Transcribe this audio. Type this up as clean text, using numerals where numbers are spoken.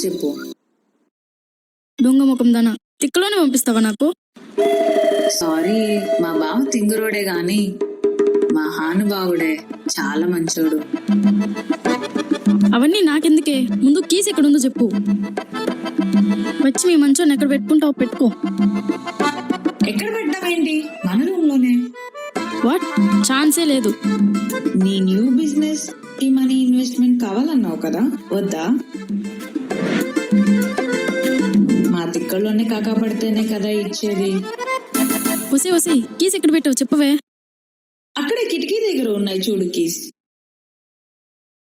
చెప్పు. దొంగ ముఖం దానా, తిక్కలోనే పంపిస్తావా నాకు? సారీ, మా బావ తింగురోడే గాని మా హానుబావుడే చాలా మంచోడు. అవన్నీ నాకెందుకే, ముందు కీస్ ఎక్కడుందో చెప్పు. వచ్చి మీ మంచోని ఎక్కడ పెట్టుకుంటావు పెట్టుకో. ఎక్కడ పెట్టావేంటి? మన రూమ్ లోనే. వాట్? ఛాన్సే లేదు. నీ న్యూ బిజినెస్ ఈ మనీ ఇన్వెస్ట్మెంట్ కావాలన్నావు కదా, వద్దా? మా తిక్కల్లోనే కాకపడితేనే కదా ఇచ్చేది. వసి కీస్ ఎక్కడ పెట్టావు చెప్పవే. అక్కడే కిటికీ దగ్గర ఉన్నాయి చూడు కీస్.